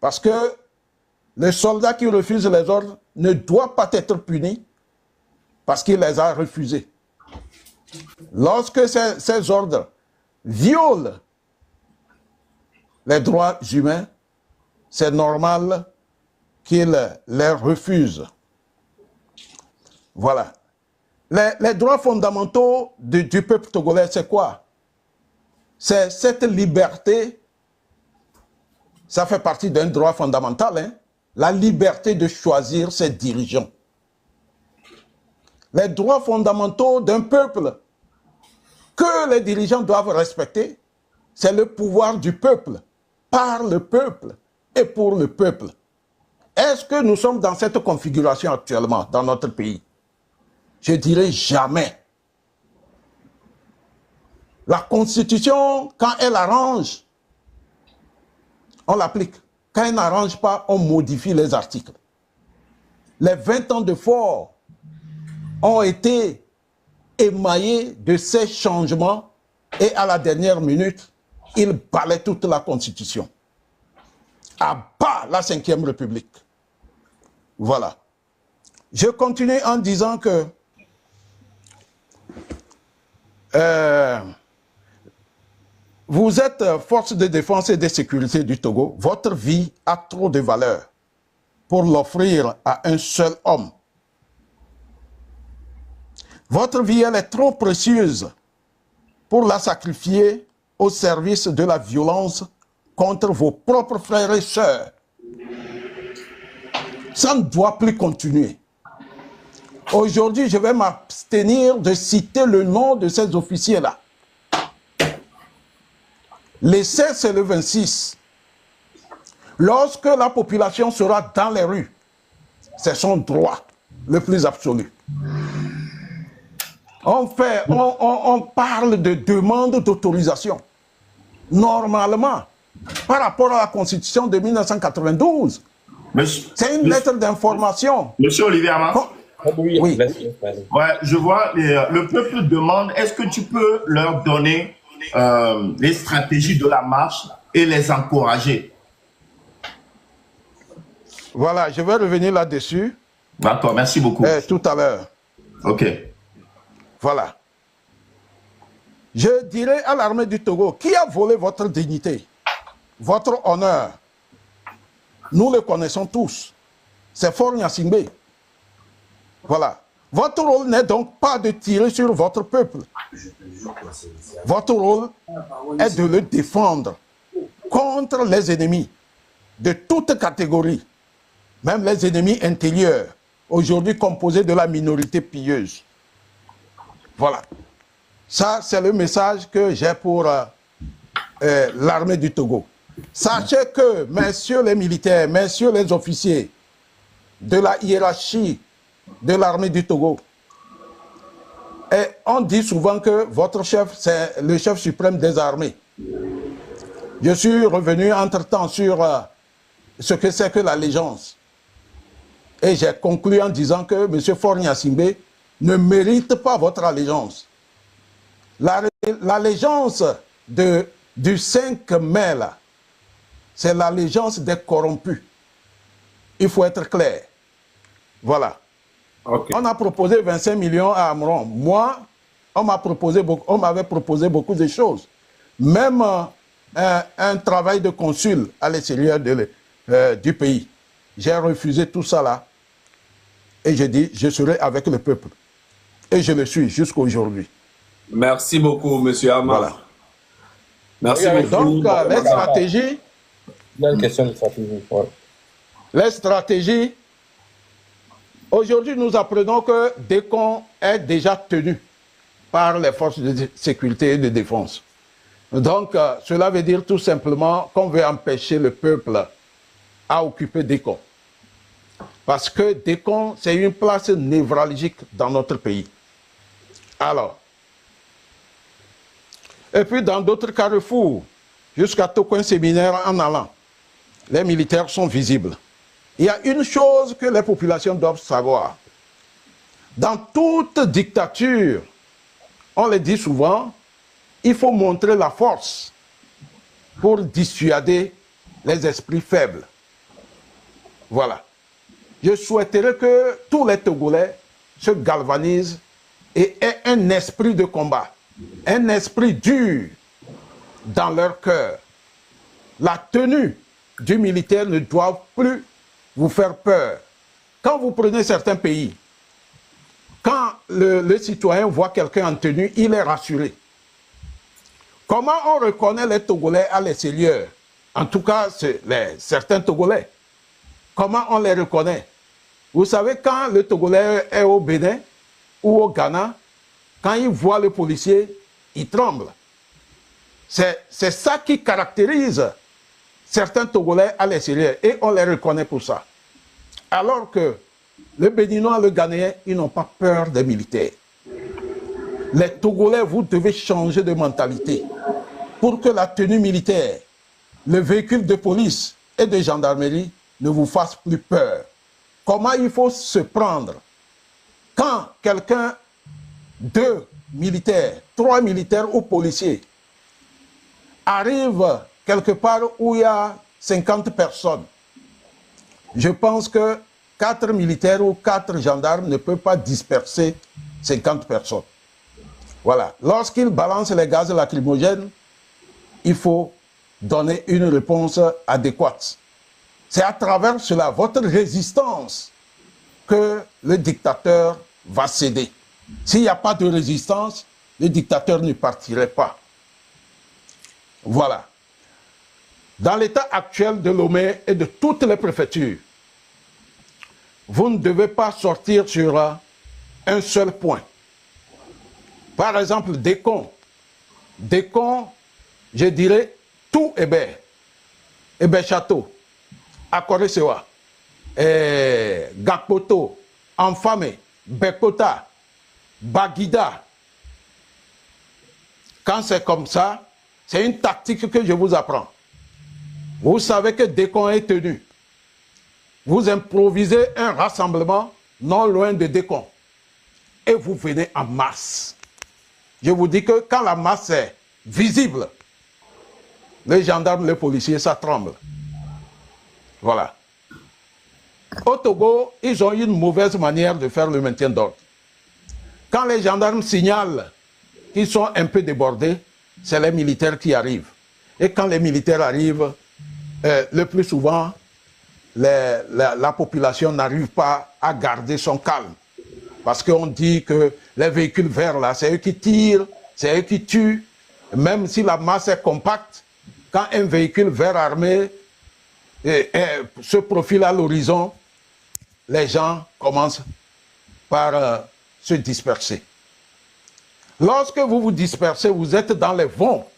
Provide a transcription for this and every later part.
Parce que le soldat qui refuse les ordres ne doit pas être puni parce qu'il les a refusés. Lorsque ces ordres violent les droits humains, c'est normal qu'il les refuse. Voilà. Les droits fondamentaux du peuple togolais, c'est quoi? C'est cette liberté, ça fait partie d'un droit fondamental, hein? La liberté de choisir ses dirigeants. Les droits fondamentaux d'un peuple que les dirigeants doivent respecter, c'est le pouvoir du peuple, par le peuple et pour le peuple. Est-ce que nous sommes dans cette configuration actuellement dans notre pays? Je dirais jamais. La Constitution, quand elle arrange, on l'applique. Quand elle n'arrange pas, on modifie les articles. Les 20 ans de fort ont été émaillés de ces changements et à la dernière minute, ils balaient toute la Constitution. À bas la Ve République. Voilà. Je continue en disant que vous êtes force de défense et de sécurité du Togo. Votre vie a trop de valeur pour l'offrir à un seul homme. Votre vie, elle est trop précieuse pour la sacrifier au service de la violence contre vos propres frères et sœurs. Ça ne doit plus continuer. Aujourd'hui, je vais m'abstenir de citer le nom de ces officiers-là. L'essai, c'est le 26. Lorsque la population sera dans les rues, c'est son droit le plus absolu. On parle de demande d'autorisation. Normalement, par rapport à la Constitution de 1992, c'est une lettre d'information. Monsieur Olivier Ama. Oui. Ouais, je vois, le peuple demande, est-ce que tu peux leur donner les stratégies de la marche et les encourager? Voilà, je vais revenir là-dessus. D'accord, merci beaucoup. Tout à l'heure. Ok. Voilà. Je dirais à l'armée du Togo, qui a volé votre dignité, votre honneur? Nous le connaissons tous. C'est Faure Gnassingbé. Voilà. Votre rôle n'est donc pas de tirer sur votre peuple. Votre rôle est de le défendre contre les ennemis de toutes catégories, même les ennemis intérieurs, aujourd'hui composés de la minorité pieuse. Voilà. Ça, c'est le message que j'ai pour l'armée du Togo. Sachez que, messieurs les militaires, messieurs les officiers de la hiérarchie de l'armée du Togo, et on dit souvent que votre chef, c'est le chef suprême des armées. Je suis revenu entre-temps sur ce que c'est que l'allégeance. Et j'ai conclu en disant que M. Faure Gnassingbé ne mérite pas votre allégeance. L'allégeance du 5 mai, là, c'est l'allégeance des corrompus. Il faut être clair. Voilà. Okay. On a proposé 25 millions à Amron. Moi, on m'avait proposé beaucoup de choses. Même un travail de consul à l'extérieur du pays. J'ai refusé tout ça là. Et j'ai dit, je serai avec le peuple. Et je le suis jusqu'à aujourd'hui. Merci beaucoup, M. Ama. Voilà. Merci beaucoup. Donc, les stratégies... Il y a une question de stratégie. Ouais. Les stratégies... Aujourd'hui, nous apprenons que Décon est déjà tenu par les forces de sécurité et de défense. Donc, cela veut dire tout simplement qu'on veut empêcher le peuple à occuper Décon. Parce que Décon, c'est une place névralgique dans notre pays. Alors, et puis dans d'autres carrefours, jusqu'à Tokoin Séminaire en allant, les militaires sont visibles. Il y a une chose que les populations doivent savoir. Dans toute dictature, on le dit souvent, il faut montrer la force pour dissuader les esprits faibles. Voilà. Je souhaiterais que tous les Togolais se galvanisent et aient un esprit de combat, un esprit dur dans leur cœur. La tenue du militaire ne doit plus vous faire peur. Quand vous prenez certains pays, quand le citoyen voit quelqu'un en tenue, il est rassuré. Comment on reconnaît les Togolais à l'extérieur? En tout cas, certains Togolais. Comment on les reconnaît? Vous savez, quand le Togolais est au Bénin ou au Ghana, quand il voit le policier, il tremble. C'est ça qui caractérise certains Togolais à l'extérieur et on les reconnaît pour ça. Alors que les Béninois, le Ghanéen, ils n'ont pas peur des militaires. Les Togolais, vous devez changer de mentalité pour que la tenue militaire, le véhicule de police et de gendarmerie ne vous fasse plus peur. Comment il faut se prendre quand quelqu'un, 2 militaires, 3 militaires ou policiers arrive quelque part où il y a 50 personnes. Je pense que 4 militaires ou 4 gendarmes ne peuvent pas disperser 50 personnes. Voilà. Lorsqu'ils balancent les gaz lacrymogènes, il faut donner une réponse adéquate. C'est à travers cela, votre résistance, que le dictateur va céder. S'il n'y a pas de résistance, le dictateur ne partirait pas. Voilà. Dans l'état actuel de Lomé et de toutes les préfectures, vous ne devez pas sortir sur un seul point. Par exemple, Décon. Décon, je dirais, tout Hébé Château, Akoresewa, Gakpoto, Enfame, Bekota, Baguida. Quand c'est comme ça, c'est une tactique que je vous apprends. Vous savez que Décon est tenu. Vous improvisez un rassemblement non loin de Décon. Et vous venez en masse. Je vous dis que quand la masse est visible, les gendarmes, les policiers, ça tremble. Voilà. Au Togo, ils ont une mauvaise manière de faire le maintien d'ordre. Quand les gendarmes signalent qu'ils sont un peu débordés, c'est les militaires qui arrivent. Et quand les militaires arrivent, le plus souvent, la population n'arrive pas à garder son calme. Parce qu'on dit que les véhicules verts, là, c'est eux qui tirent, c'est eux qui tuent. Même si la masse est compacte, quand un véhicule vert armé se profile à l'horizon, les gens commencent par se disperser. Lorsque vous vous dispersez, vous êtes dans les vents.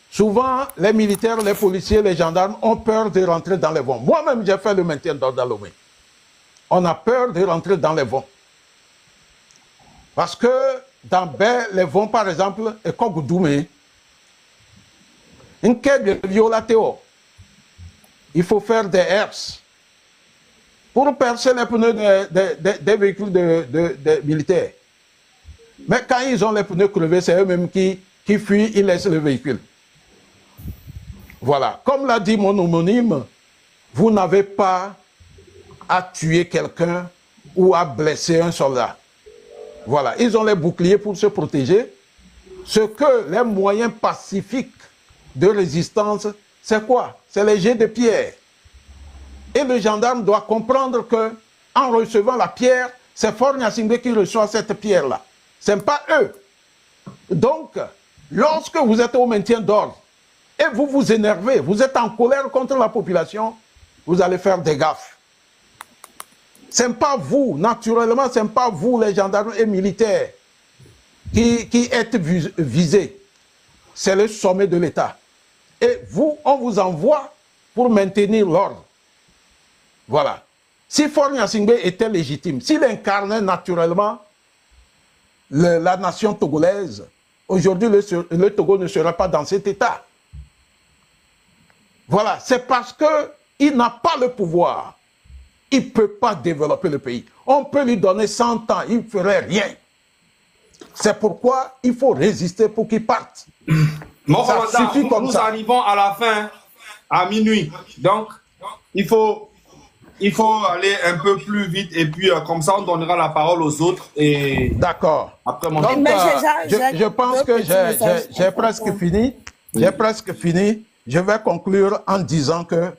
Souvent, les militaires, les policiers, les gendarmes ont peur de rentrer dans les vents. Moi-même, j'ai fait le maintien d'ordre à Lomé. On a peur de rentrer dans les vents. Parce que dans les vents, par exemple, et Kogoudoumé, il faut faire des herses pour percer les pneus des véhicules de militaires. Mais quand ils ont les pneus crevés, c'est eux-mêmes qui fuient, ils laissent le véhicule. Voilà. Comme l'a dit mon homonyme, vous n'avez pas à tuer quelqu'un ou à blesser un soldat. Voilà. Ils ont les boucliers pour se protéger. Ce que les moyens pacifiques de résistance, c'est quoi? C'est les jets de pierre. Et le gendarme doit comprendre que en recevant la pierre, c'est Faure Gnassingbé qui reçoit cette pierre-là. Ce n'est pas eux. Donc, lorsque vous êtes au maintien d'ordre et vous vous énervez, vous êtes en colère contre la population, vous allez faire des gaffes. Ce n'est pas vous, naturellement, ce n'est pas vous, les gendarmes et militaires, qui êtes visés. C'est le sommet de l'État. Et vous, on vous envoie pour maintenir l'ordre. Voilà. Si Faure Gnassingbé était légitime, s'il incarnait naturellement la nation togolaise, aujourd'hui, le Togo ne serait pas dans cet état. Voilà. C'est parce qu'il n'a pas le pouvoir. Il ne peut pas développer le pays. On peut lui donner 100 ans, il ne ferait rien. C'est pourquoi il faut résister pour qu'il parte. Mon Ça commandant, suffit comme nous ça. arrivons à la fin. à minuit. Donc, il faut aller un peu plus vite et puis comme ça, on donnera la parole aux autres. Et D'accord. après mon Donc, Mais je pense que j'ai presque fini. J'ai presque fini. Je vais conclure en disant que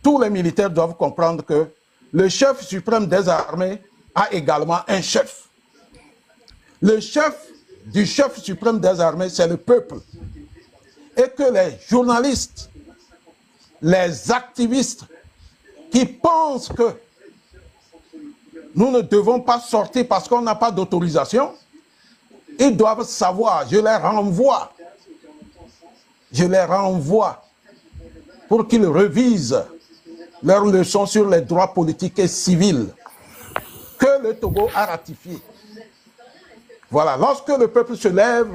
tous les militaires doivent comprendre que le chef suprême des armées a également un chef. Le chef du chef suprême des armées, c'est le peuple. Et que les journalistes, les activistes qui pensent que nous ne devons pas sortir parce qu'on n'a pas d'autorisation, ils doivent savoir, je les renvoie pour qu'ils revisent leurs leçons sur les droits politiques et civils que le Togo a ratifié. Voilà, lorsque le peuple se lève,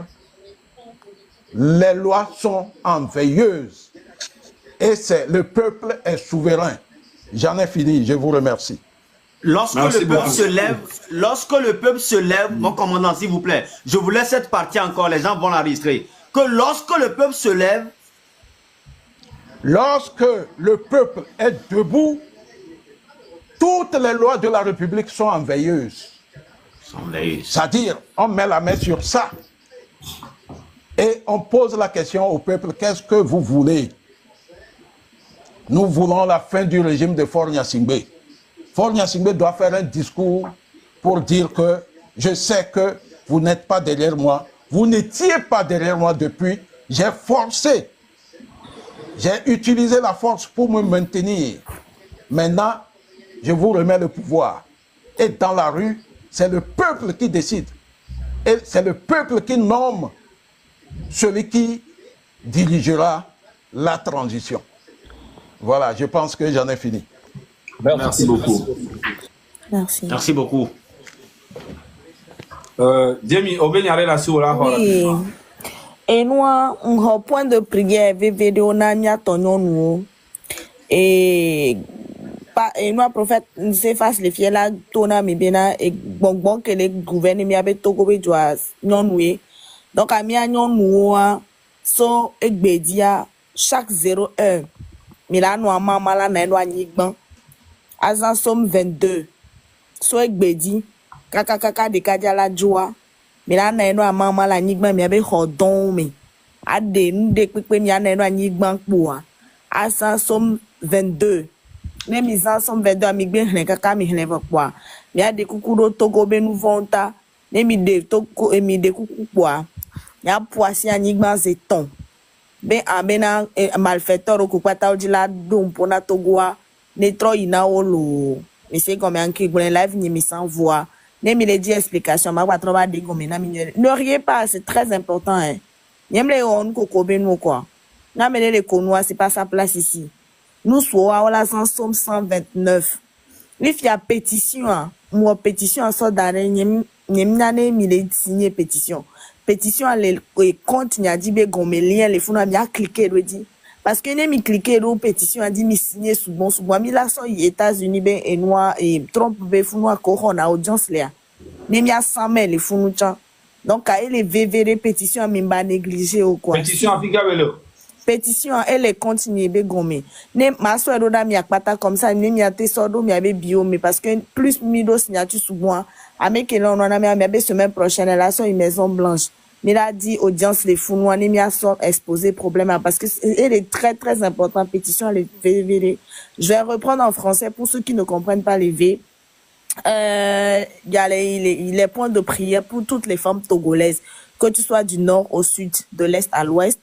les lois sont en veilleuse. Et le peuple est souverain. J'en ai fini, je vous remercie. Lorsque le peuple se lève, mon commandant, s'il vous plaît, je vous laisse cette partie encore, les gens vont l'enregistrer. Que lorsque le peuple se lève, lorsque le peuple est debout, toutes les lois de la République sont en veilleuse. C'est-à-dire, on met la main sur ça et on pose la question au peuple, qu'est-ce que vous voulez? Nous voulons la fin du régime de Faure Gnassingbé. Faure Gnassingbé doit faire un discours pour dire que je sais que vous n'êtes pas derrière moi. Vous n'étiez pas derrière moi depuis. J'ai forcé. J'ai utilisé la force pour me maintenir. Maintenant, je vous remets le pouvoir. Et dans la rue, c'est le peuple qui décide. Et c'est le peuple qui nomme celui qui dirigera la transition. Voilà, je pense que j'en ai fini. Merci beaucoup. Merci. merci beaucoup. Demi, Obenyare la sur la Oui. Et nous, on a point de prière, VVD, on a n'y a ton et nous, prophète, nous fasse les fiers là, tona, mais bien, et bon, que les gouvernements avaient Togo, non, oui. Donc, à mi nous, so, et bédia, chaque 0 heure. Mais là, nous, maman, là, nous, nous, Azan somme 22. So, et bédi, kaka, de kadia la joie. Mais là, nous, maman, là, nous, mais avec hodon, mais. Ade, nous, de quick, nous, nous, nous, Azan somme 22. Les mises en somme 22, amig bien, kaka, mi, quoi. Mais à des coucou Togo, ben, nous, vonta. Les mi de Togo, et mi de coucou, quoi. Ya poisi anigman zeton. Ben abena malfaiteur au kupata ou la dum pona togoa ne tro ina olo. Mais c'est comme un qui gwen live ni mi sans voix. Ne mi le dit explication ma pas trop ba de gomme na mi ne riez pas, c'est très important hein. Nyem le on koko benu quoi. Na mele le konoa, c'est pas sa place ici. Nous soa wala sans somme 129. If y a pétition, moi pétition en sort d'année nyem nane mi le signer pétition. Pétition les compte n'y a dit be gomme lien les funa bien cliquer le dit parce que ne mi cliquer le pétition a dit mi signer sous bon mi la so États-Unis ben et noir et Trump be funa ko on a audience là ne mi a 100 000 les funu chan donc à les VVR pétition mi ba négliger ou quoi pétition Africa Bello. Pétition elle est continue be gomme ne ma so do da mi akpata comme ça ne mi a te so do mi abe bio mais parce que plus mi do signature sous moi avec que l'on a mis semaine prochaine là sur une maison blanche mais là dit audience les fous noirs ni mis sont exposé problème parce que elle est très très important pétition les VVD. Je vais reprendre en français pour ceux qui ne comprennent pas les V. Il y a les points de prière pour toutes les femmes togolaises que tu sois du nord au sud de l'est à l'ouest.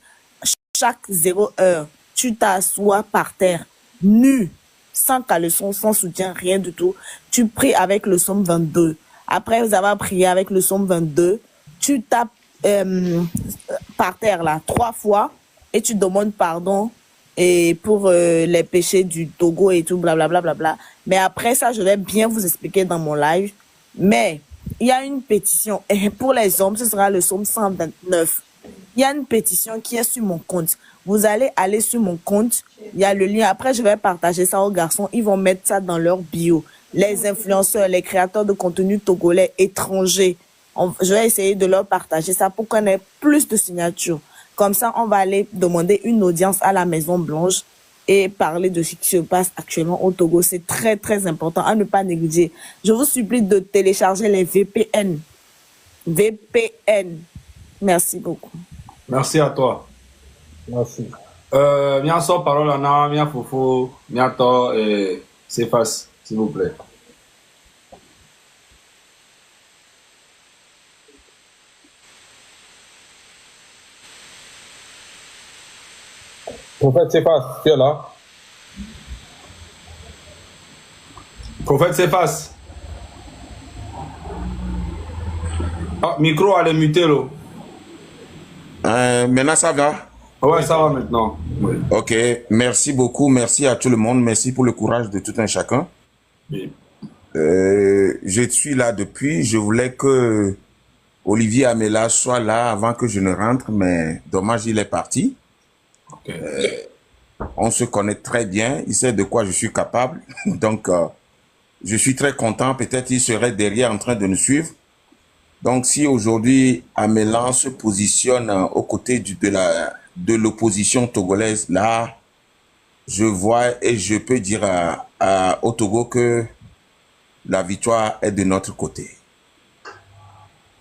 Chaque 0 heure tu t'assois par terre nu sans caleçon sans soutien rien du tout tu pries avec le psaume 22. Après vous avez prié avec le psaume 22, tu tapes par terre là 3 fois et tu demandes pardon et pour les péchés du Togo et tout blablabla bla, bla, bla. Mais après ça je vais bien vous expliquer dans mon live. Mais il y a une pétition et pour les hommes ce sera le psaume 129. Il y a une pétition qui est sur mon compte. Vous allez aller sur mon compte, il y a le lien. Après je vais partager ça aux garçons, ils vont mettre ça dans leur bio. Les influenceurs, les créateurs de contenu togolais étrangers. Je vais essayer de leur partager ça pour qu'on ait plus de signatures. Comme ça, on va aller demander une audience à la Maison Blanche et parler de ce qui se passe actuellement au Togo. C'est très, très important à ne pas négliger. Je vous supplie de télécharger les VPN. VPN. Merci beaucoup. Merci à toi. Merci. Mia sort parole à Mia Fofo, Mia To et Cephas, s'il vous plaît. Prophète Cephas, tu es là? Prophète Cephas. Ah, micro, allez muter là. Maintenant, ça va? Ouais, ça va maintenant. Oui. Ok, merci beaucoup. Merci à tout le monde. Merci pour le courage de tout un chacun. Oui. Je suis là depuis. Je voulais que Olivier Amela soit là avant que je ne rentre, mais dommage, il est parti. Ok. On se connaît très bien. Il sait de quoi je suis capable. Donc, je suis très content. Peut-être il serait derrière en train de nous suivre. Donc, si aujourd'hui Amela se positionne aux côtés de l'opposition togolaise, là, je vois et je peux dire au Togo que la victoire est de notre côté.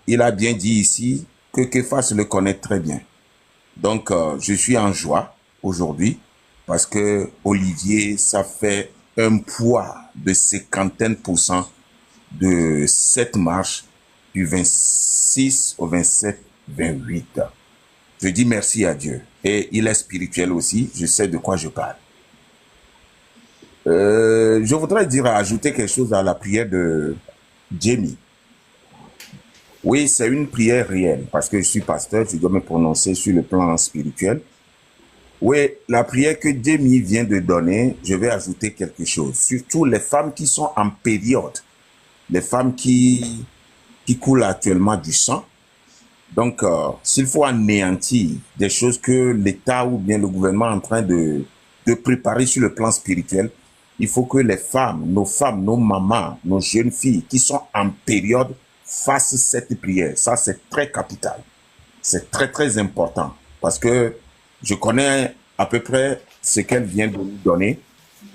Il a bien dit ici que Kefas le connaît très bien. Donc, je suis en joie aujourd'hui parce que Olivier, ça fait un poids de 50% de cette marche du 26 au 27-28. Je dis merci à Dieu. Et il est spirituel aussi. Je sais de quoi je parle. Je voudrais ajouter quelque chose à la prière de Jamie. Oui, c'est une prière réelle parce que je suis pasteur. Je dois me prononcer sur le plan spirituel. Oui, la prière que Jamie vient de donner, je vais ajouter quelque chose. Surtout les femmes qui sont en période. Les femmes qui coulent actuellement du sang. Donc, s'il faut anéantir des choses que l'État ou bien le gouvernement est en train de préparer sur le plan spirituel, il faut que les femmes, nos mamans, nos jeunes filles qui sont en période fassent cette prière. Ça, c'est très capital. C'est très, très important. Parce que je connais à peu près ce qu'elle vient de nous donner.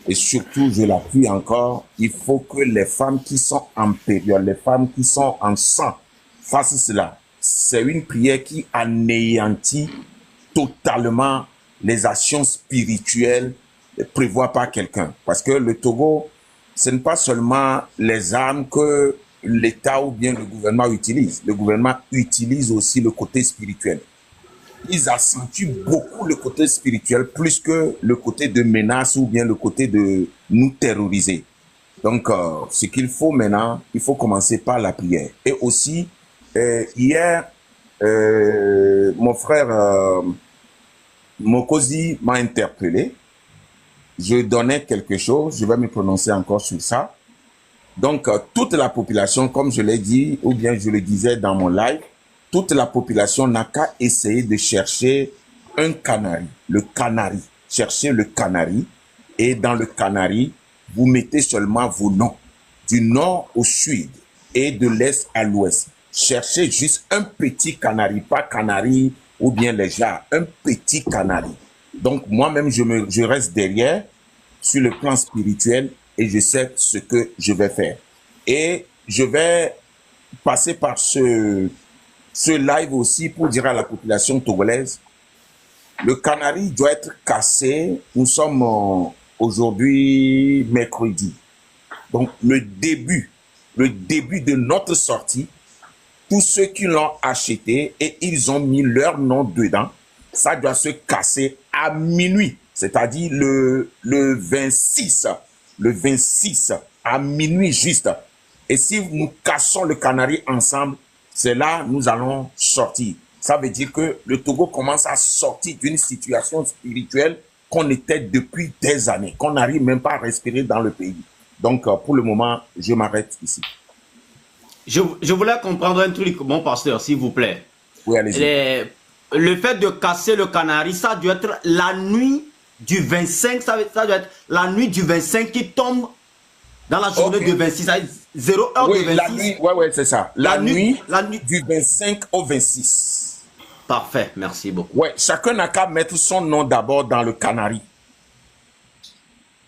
Et surtout, je l'appuie encore, il faut que les femmes qui sont en période, les femmes qui sont en sang, fassent cela. C'est une prière qui anéantit totalement les actions spirituelles prévues par quelqu'un. Parce que le Togo, ce n'est pas seulement les armes que l'État ou bien le gouvernement utilise. Le gouvernement utilise aussi le côté spirituel. Ils accentuent beaucoup le côté spirituel plus que le côté de menace ou bien le côté de nous terroriser. Donc, ce qu'il faut maintenant, il faut commencer par la prière. Et aussi, hier, mon frère Mokosi m'a interpellé. Je donnais quelque chose, je vais me prononcer encore sur ça. Donc, toute la population, comme je l'ai dit, ou bien je le disais dans mon live, toute la population n'a qu'à essayer de chercher un canari, le canari. Cherchez le canari et dans le canari, vous mettez seulement vos noms, du nord au sud et de l'est à l'ouest. Cherchez juste un petit canari, pas canari ou bien les jars, un petit canari. Donc moi-même, je reste derrière sur le plan spirituel et je sais ce que je vais faire. Et je vais passer par ce live aussi pour dire à la population togolaise, le canari doit être cassé. Nous sommes aujourd'hui mercredi. Donc le début de notre sortie, tous ceux qui l'ont acheté et ils ont mis leur nom dedans, ça doit se casser à minuit, c'est-à-dire le 26 à minuit juste. Et si nous cassons le canari ensemble, c'est là nous allons sortir. Ça veut dire que le Togo commence à sortir d'une situation spirituelle qu'on était depuis des années, qu'on n'arrive même pas à respirer dans le pays. Donc, pour le moment, je m'arrête ici. Je voulais comprendre un truc, mon pasteur, s'il vous plaît. Oui, allez-y. Le fait de casser le canari, ça doit être la nuit du 25, ça doit être la nuit du 25 qui tombe dans la journée du 26, 0 heure oui, de 26. La nuit, ouais, c'est ça. La nuit du 25 au 26. Parfait, merci beaucoup. Ouais, chacun n'a qu'à mettre son nom d'abord dans le canari.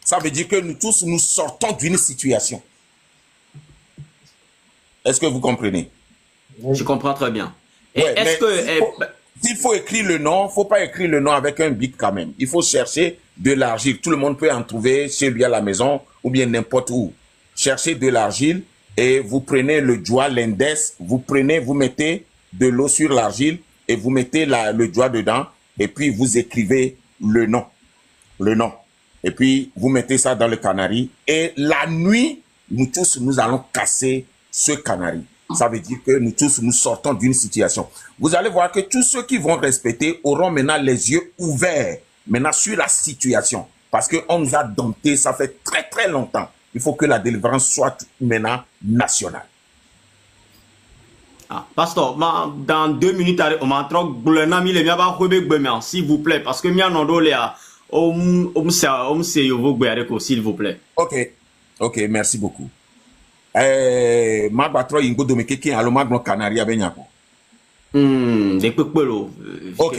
Ça veut dire que nous tous, nous sortons d'une situation. Est-ce que vous comprenez? Je comprends très bien. Et Ouais, est-ce que... s'il faut écrire le nom, il ne faut pas écrire le nom avec un bic quand même. Il faut chercher de l'argile. Tout le monde peut en trouver chez lui à la maison ou bien n'importe où. Cherchez de l'argile et vous prenez le joie, l'index, vous mettez de l'eau sur l'argile et vous mettez le joie dedans et puis vous écrivez le nom. Le nom. Et puis vous mettez ça dans le canari et la nuit, nous tous, nous allons casser ce canari. Ça veut dire que nous tous, nous sortons d'une situation. Vous allez voir que tous ceux qui vont respecter auront maintenant les yeux ouverts, maintenant sur la situation. Parce qu'on nous a domptés, ça fait très très longtemps. Il faut que la délivrance soit maintenant nationale. Ah, pasteur, dans 2 minutes, on m'a s'il vous plaît, parce que s'il vous plaît. Ok, merci beaucoup. Magbatro ingo domekeke aloma gno Canaria benyako. Des pepelo. Ok.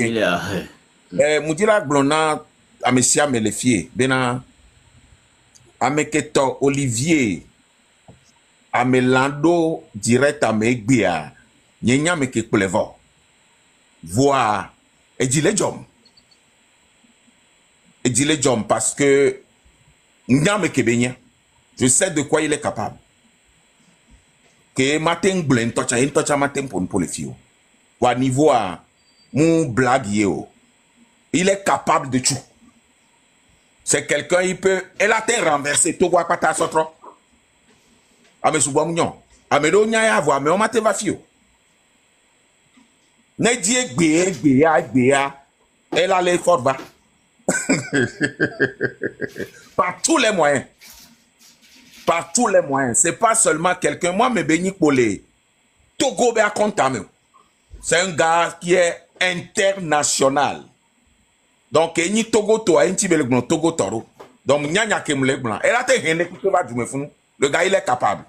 Mudira glona amesia melefie bena ameketo Olivier amelando direct amegbia nyenya meke plevo. Voir edile jom parce que nyame kebenya. Je sais de quoi il est capable. Que matin blen tocha matin pour le fio. Wa niveau a mon blague yeo. Il est capable de tout. C'est quelqu'un il peut elle a été renversé to wa pata sotro. Ame subo mnyon. Ame do nya ya vo me o matin va fio. Ne di egbe ya. Elle a les fort va. Par tous les moyens. Par tous les moyens. C'est pas seulement quelqu'un. Moi, me béni polé. Togo be akontame. C'est un gars qui est international. Donc, ni Togo to a inti belgnon Togo toro. Donc, nyanya ke mle blanc. Et là, te hene qui va du me funu. Le gars, il est capable.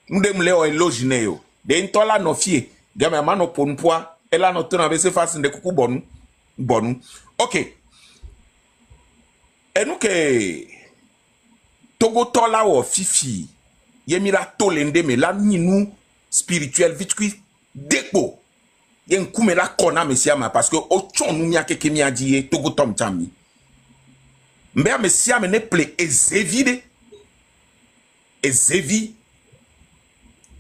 Nous de mle o elogine yo. De intola no fie. Game mano ponpoa. Et là, notre n'avait face de coucou bonu. Ok. Et nous que Togo tola o fifi yemira tolende me la ninou spirituel vitui dekbo yen kume la kona mesiama parce que o chon nou nya keke mi adie Togo tom chami mbe mesiama ne ple ezevide ezevi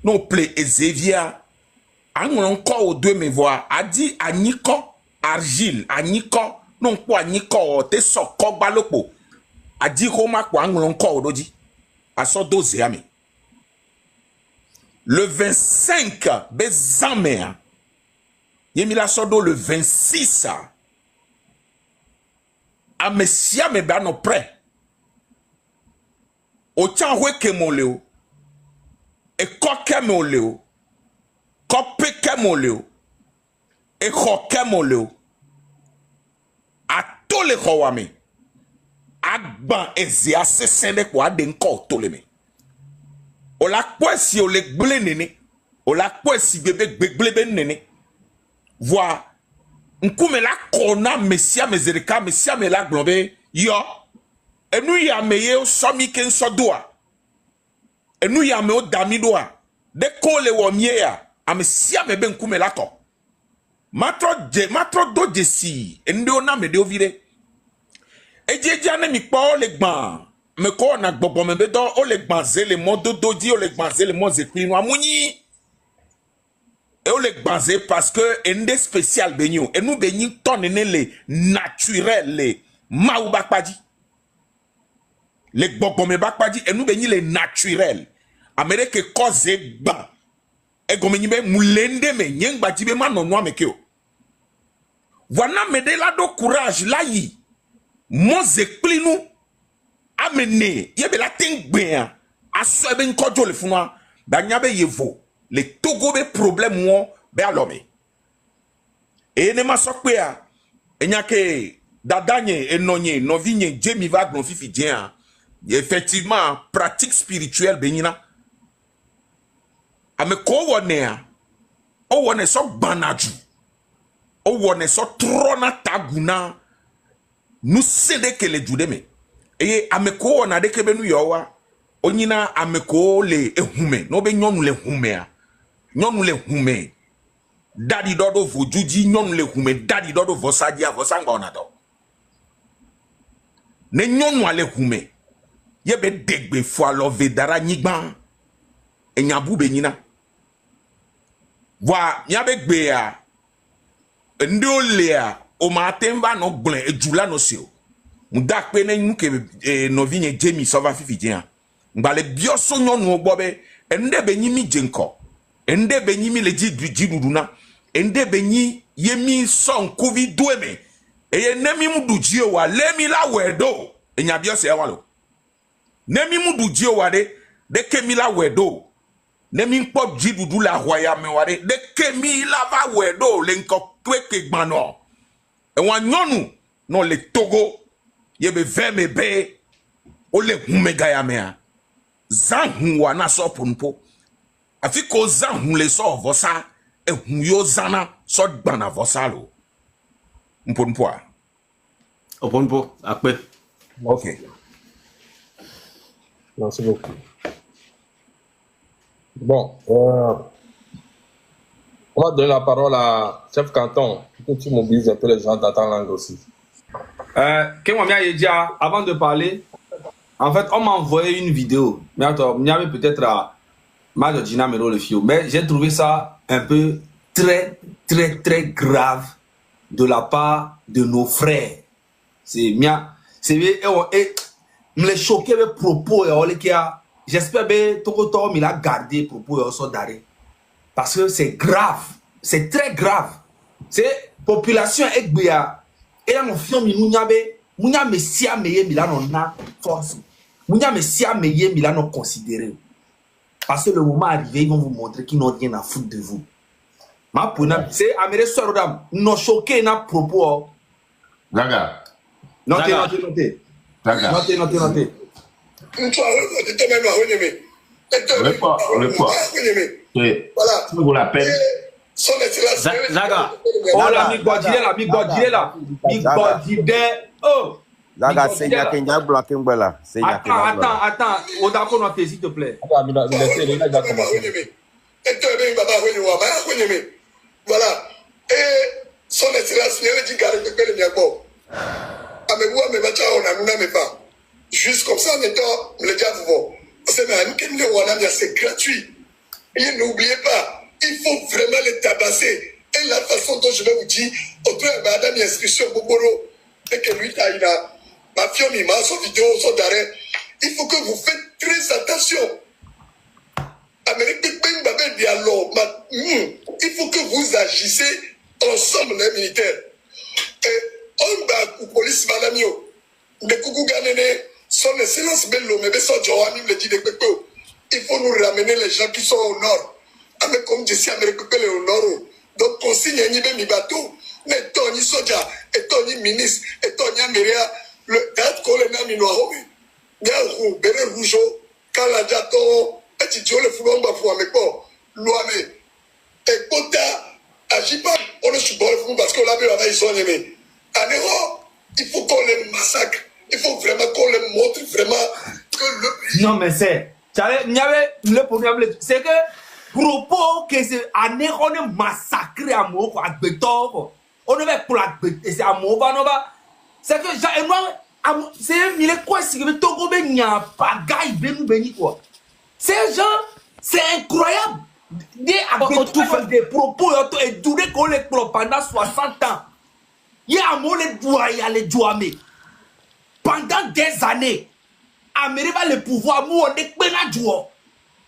non ple ezevia an encore au deux me voir a dit aniko argile aniko non kwa aniko te sokko baloko a dit Roma quoi encore aujourd'hui à son dosé ami le 25 bezamea yemila sodo le 26 a messia me ba no prêt o chan weke moleo e koke moleo kopeke moleo e koke moleo a tole khowame agban ezi asesende kwa de nko toleme o la kwesi o le gble nene o la kwesi bebe nene voir nkume la kona mesia mezerika mesia me la glombe yo enu ya meye o somi ken sodoa enu ya me o damidoa de kole wo miea amesia me be nkume la to matro do jesi ende ona me de ovire ejeje ane mi pa o le gban me ko na gbogbo me be do o le gban ze le mo dodo di o le gban ze le mo ze pinu amunyi e o le gban ze parce que ende spécial benyo e nou benyi tonne le naturel le ma ou bakpaji le gbogbo me bakpaji e nou benyi le naturel amerike koze gban e gomenyi be mulende me nyengba jibe ma no no ameke o wana me de la do courage la yi Mose plinu amene yebe la tengben aso ebe nkojo le funwa banya be yevo le Togo be problème won be alome e ne masokpe a enyake dadanye enonye novinye Jemi va glon fifi dien effectivement pratique spirituelle benina ame ko wone a o wone so banaju o wone so trona taguna nu sede kele judeme eye ameko na de kebe nu yowa onyina ameko le ehume no be nyonu le humea nyonu le hume dadi dodo vojuji nyonu le hume dadi dodo vosaji avosanga onado ne nyonu ale hume yebe degbe fo alo vedara nyigban enyabu be nyina wa nyabe gbe a ndo le a o ma temba no gble ejula no sio muda pe ne nuke no vinye Jamie sova fifi dia mbale bioso nyonu ogbobe ende be nyimi jenko ende be nyimi le jiduduna ende be nyi yemi son covid dueme eye nemi mudu jio wa lemi la wedo enya biose walo nemi mudu jio wa de kemi la wedo nemi pop jidudu la hoya me wa de kemi la va wedo le nko kweke gbano enwa nyonu no le Togo yebe veme be o le humega ya mea zan wa na so punpo afiko zan le so vosa ehun yo zana so gbana vosalo mponpo a Oponpo akpe. OK. Merci beaucoup. Bon, on va donner la parole à Chef Canton pour que tu mobilises un peu les gens dans ta langue aussi. Avant de parler, en fait, on m'a envoyé une vidéo. Mais attends, il y avait peut-être à Madjina Mero le Fio. Mais j'ai trouvé ça un peu très grave de la part de nos frères. C'est bien. C'est me les choqué avec propos et j'espère que Tokoto il a gardé propos et son d'arrêt. Parce que c'est grave. C'est très grave. C'est population ekbia. Et là, mon fion mounya messia meye milano na force. Mounya messia meye milano considéré. Parce que le moment arrivé, ils vont vous montrer qu'ils n'ont rien à foutre de vous. Ma puna, c'est Améré Sorodam, non choqué na propos. Zaga. Notez. Zaga. Notez. On le voit. Voilà. Si vous l'appelez. Zaga. Oh la mi godile. Oh. Zaga, c'est Nyakenya bloqué Mbela. Attends. Odako noté, s'il te plaît. Voilà. Et son excellence, il a dit garde de le miabo. Amebou amebacha on a même pas. Juste comme ça, en étant le diable vous. C'est même c'est gratuit. Et n'oubliez pas, il faut vraiment les tabasser. Et la façon dont je vais vous dire, autour de madame inscription Bobolo, et que lui, il a ma fille, ma son vidéo, son d'arrêt. Il faut que vous faites très attention. Il faut que vous agissez ensemble, les militaires. Et on va pour police, madame yo. Mais coucou ganene, son excellence bello, mais son Johannim le dit de Peko. Il faut nous ramener les gens qui sont au nord. Avec comme je suis américain au nord. Donc, consigne un mi bateau. Mais Tony Soja, et Tony ministre, et Tony Améria, le date colonel Minoahome. Niaou, Béré Rougeau, Kalajato, et tu le foulon bafou avec moi. Loame. Et Kota, agit pas, on est sous le fou parce qu'on l'a vu avec son aimé. En Europe, il faut qu'on les massacre. Il faut vraiment qu'on les montre vraiment que le. Non, mais c'est. Le problème, c'est que propos que c'est en Europe, on est massacré à mort, à béton. On est pour la béton, c'est à mort, c'est que c'est un mille quoi, c'est que Togo ben y'a pas gaï ben béni quoi. Ces gens, c'est incroyable. Des propos et duré qu'on les pendant 60 ans. Il y a un mot les doigts, il y a les douamés. Pendant des années, Amérique va le pouvoir, moi on est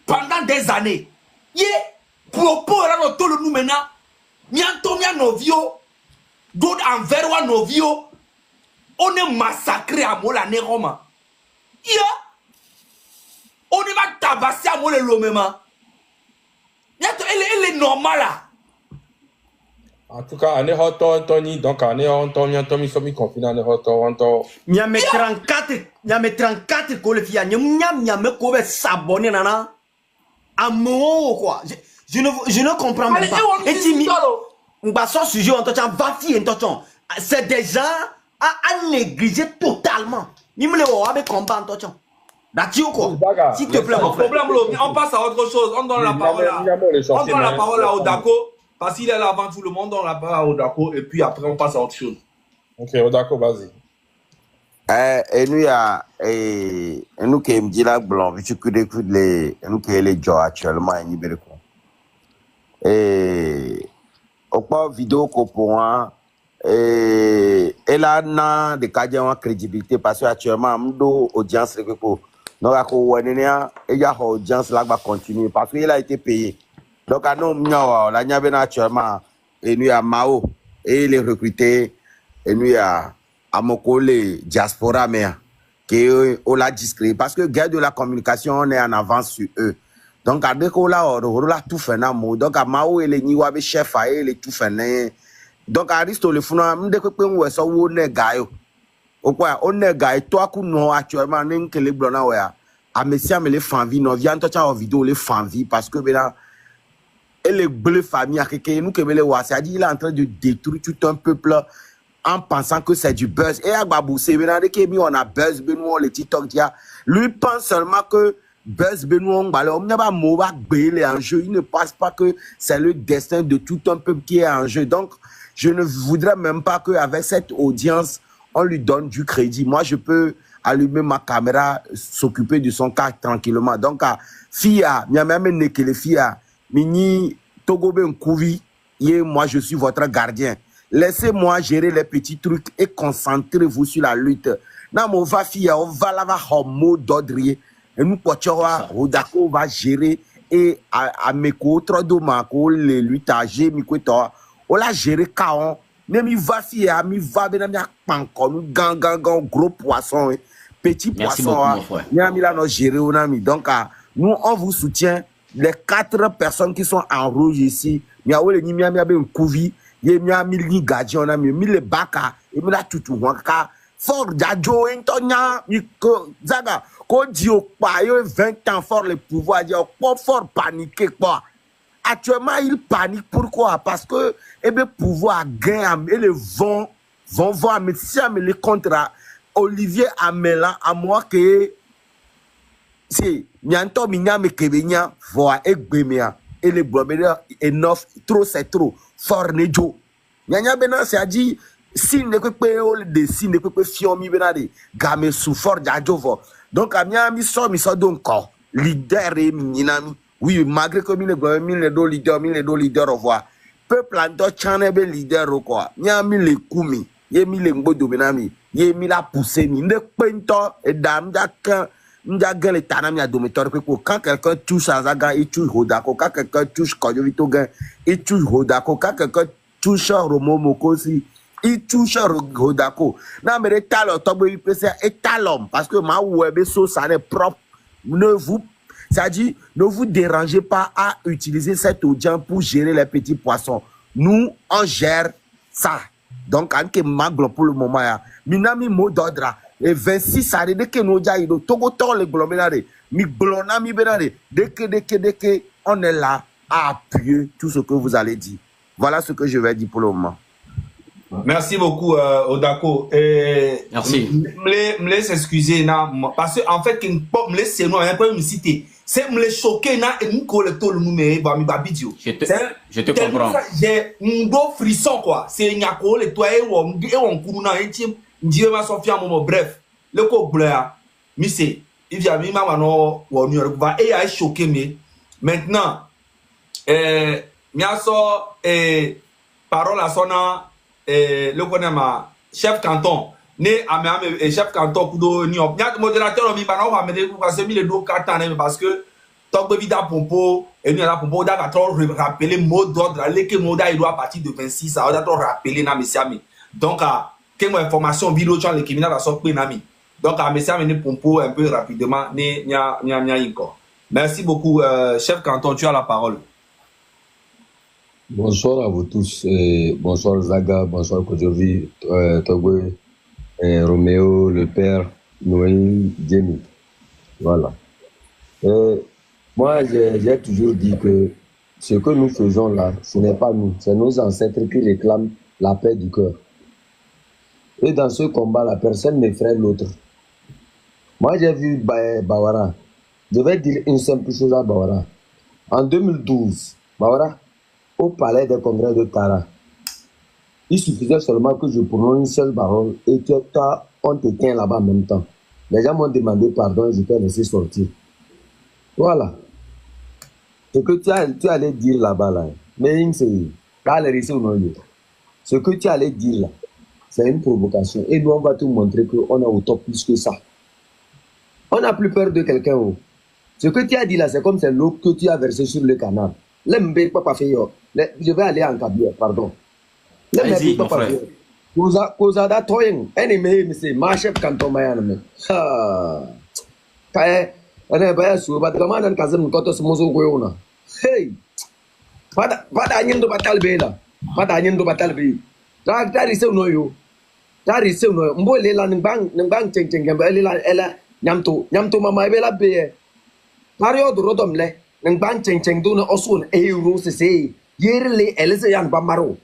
pendant des années. Il y a propos là dans tout le nous maintenant. Mianto mia novio, d'autres envers novio. On est massacré à moi la néroma. Il y a on est pas tabassé à moi le lomema. Elle est normale là. En tout cas, on est hot, Tony, donc on est hot, Tommy, sommes confinés, on est hot, Il y a mes 34 cols, il y a mes cols s'abonner, nana. À mon quoi. Je ne comprends même pas. Son sujet en touchant, va fier en touchant. C'est des gens à négliger totalement. Ni me le voit avec combat en touchant. D'accord quoi? S'il te plaît, mon frère. Problème, on passe à autre chose. On donne la parole à Odako. Parce qu'il est là avant tout le monde, on donne la parole à Odako. Et puis après, on passe à autre chose. Ok, Odako, vas-y. Et nous qui me dit là, blanc, vu que nous qui les gens actuellement, et au pas vidéo qu'on pourra et là n'a de cas de crédibilité parce que actuellement nous audience donc à quoi il y a audience là va continuer parce qu'il a été payé donc à nous la n'y a actuellement et nous à Mao et les recrutés et nous à Mokole diaspora mais qui on l'a discret parce que guerre de la communication on est en avance sur eux. Donc, à dès qu'on l'a tout fait, donc à Mao et les Niwabe chef à les tout fait. Donc, à Aristo le funa, dès que on est on est gaio. Au quoi, on est gaio, toi, qu'on actuellement, n'est que les blancs, ouais. À Messia, mais les familles, non, viens, toi, en vidéo, les familles, parce que, ben et les bleues familles, nous, que les waa, c'est-à-dire, il est en train de détruire tout un peuple en pensant que c'est du buzz. Et à Babou, c'est bien, on a buzz, Benoît, les TikTok, lui pense seulement que Buzz Benoît, on n'a pas mouva belé en jeu. Il ne pense pas que c'est le destin de tout un peuple qui est en jeu. Donc, je ne voudrais même pas qu'avec cette audience, on lui donne du crédit. Moi, je peux allumer ma caméra, s'occuper de son cas tranquillement. Donc, Fia, même que les Fia, Mini, Togobe Nkouvi, moi, je suis votre gardien. Laissez-moi gérer les petits trucs et concentrez-vous sur la lutte. Non, on va Fia, on va là, en mot d'ordre. Et nous, Odako va gérer et à mes côtés, les luttes à gérer, on l'a géré quand même il va fier, il va bien, gang, gros poisson, petit poisson, donc nous, on vous soutient. Les 4 personnes qui sont en rouge ici, il y a un Kouvi, il y a un Gadion, il y a un Baka, il y a tout fort d'adjo intonya zaga ko dio pa yo 20 ans fort le pouvoir dire fort paniqué quoi. Actuellement il panique pourquoi? Parce que pouvoir gain et le vont mais si mais le contrat Olivier Amela à moi que c'est nyanto minyame kebenya voa egbemia et les blomera enough trop c'est trop fort nejo nyanya bena c'est à dire si ne peut pas de si ne peut pas fiomi benade game sous fort d'adjovo donc amia mi so donc leader et minami oui malgré que les deux leaders revoir peuple ando chane be leader quoi nyami le kumi ye mi le ngbodo benami ye mi la pousser ni ne pento et dam dak Ndiaga le tanami a domitor quand quelqu'un touche à Zaga il touche Hodako quand quelqu'un touche Kodjovito Gan il touche Hodako quand quelqu'un touche Romo Mokosi il touche Hodako. Non, mais les talons, et talons, parce que ma web ça n'est propre. C'est-à-dire, ne vous dérangez pas à utiliser cette audience pour gérer les petits poissons. Nous, on gère ça. Donc, pour le moment, minami mot d'ordre. Et 26 années, dès que nous avons Togo les glomérés, mi glonami benare, dès que on est là à appuyer tout ce que vous allez dire. Voilà ce que je vais dire pour le moment. Merci beaucoup, Odako. Merci. Me laisse excuser, parce que en fait, me laisse c'est nous, on pas me citer. C'est me laisse choquer, et nous collectons le numéro, je te comprends. J'ai un gros frisson, quoi. C'est Nyako, le toit, et on court dans un team, Dieu m'a sorti un moment, bref. Le co bleu, il vient, il m'a dit, et a choqué, mais maintenant, Miaso, parole à son le connaît chef canton né à chef canton kudo ni modérateur mi bana va me parce que mi le do katane parce que tant vida pompo et ni la pompo da trop rappeler mot d'ordre les que moda il doit partir de 26 ça doit trop rappeler na messiami donc que mon information vidéo chan le kimina va sortir na mi donc à messiami ni pompo un peu rapidement ni nya inko. Merci beaucoup chef canton, tu as la parole. Bonsoir à vous tous. Bonsoir Zaga, bonsoir Kodjovi, Togwe, Roméo, le père, Noémie, Jamie. Voilà. Moi, j'ai toujours dit que ce que nous faisons là, ce n'est pas nous, c'est nos ancêtres qui réclament la paix du cœur. Et dans ce combat-là, personne n'effraie l'autre. Moi, j'ai vu Bawara. Je vais dire une simple chose à Bawara. En 2012, Bawara, au palais des congrès de Tara, il suffisait seulement que je prononce une seule parole et que toi, on te tient là-bas en même temps. Les gens m'ont demandé pardon et je t'ai laissé sortir. Voilà. Ce que tu allais dire là-bas, là, mais c'est ce que tu allais dire là, c'est une provocation. Et nous, on va te montrer qu'on est au top plus que ça. On n'a plus peur de quelqu'un. Oh. Ce que tu as dit là, c'est comme c'est l'eau que tu as versé sur le canal. Je vais aller en Kabyle, pardon. Allez-y, mon frère. Kozada toyen, ennemi, monsieur, ma chef canton mayan. Ah, kae, ane baya su, bat kamanan kazem kotos mozo goyona. Hey, pada anyin do batal bela, pada anyin do batal be. Tari se no yo, tari se no. Mbo lela nbang cheng gemba lela ela nyamto mama bela be. Mario do rodom le, nbang cheng do na osun euro se yerle elese yan bamaro.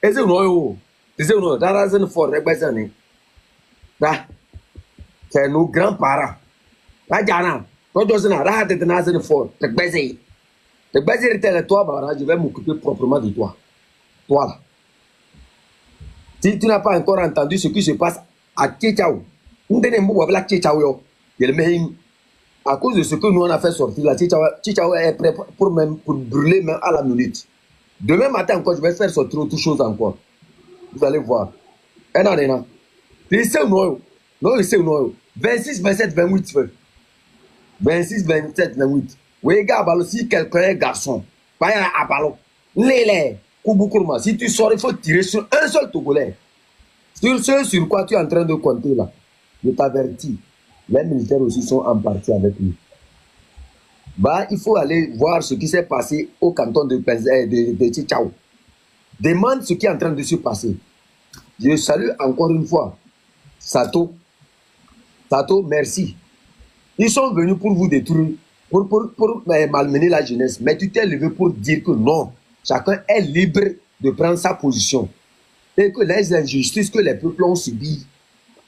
Eze no yo. C'est nous fort, c'est nos grands-parents. Je vais m'occuper proprement de toi. Toi là. Si tu n'as pas encore entendu ce qui se passe à Tchétchaou, à cause de ce que nous on a fait sortir là, Tchétchaou est prêt pour brûler même à la minute. Demain matin encore, je vais faire sortir autre chose encore. Vous allez voir. 26, 27, 28. 26, 27, 28. Oui, gars, si quelqu'un est garçon, pas à ballon. Si tu sors, il faut tirer sur un seul Togolais. Sur ce sur quoi tu es en train de compter là, je t'avertis. Les militaires aussi sont en partie avec lui. Bah, il faut aller voir ce qui s'est passé au canton de Tchétchaou. Demande ce qui est en train de se passer. Je salue encore une fois Sato. Sato, merci. Ils sont venus pour vous détruire, pour malmener la jeunesse. Mais tu t'es levé pour dire que non, chacun est libre de prendre sa position. Et que les injustices que les peuples ont subies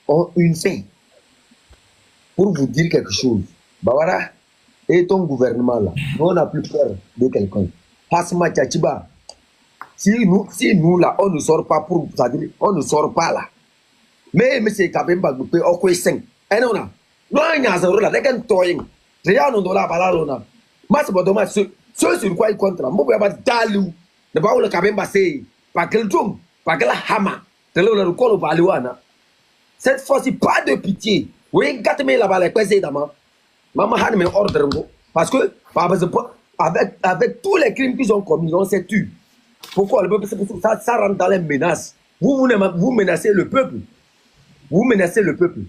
ont une fin. Pour vous dire quelque chose, Bawara et ton gouvernement là, nous on n'a plus peur de quelqu'un. Hasma Tchachiba. Si nous là, on ne sort pas pour, c'est-à-dire, on ne sort pas là. Mais M. Kabemba, nous peut au 5. Et non, non, il y a un zéro là, les gens toyent. Rien ne doit pas là. Mas Bodoma, ce sur quoi il compte là, moi, je vais dalou. Ne pas où le Kabemba c'est, pas quel toum, pas quel hama. C'est là où le col au Balouana. Cette fois-ci, pas de pitié. Oui, gâte-moi là-bas, les questions d'amant. Maman a mis ordre, parce que, avec tous les crimes qu'ils ont commis, on s'est tué. Pourquoi le peuple, ça rentre dans les menaces. Vous menacez le peuple. Vous menacez le peuple.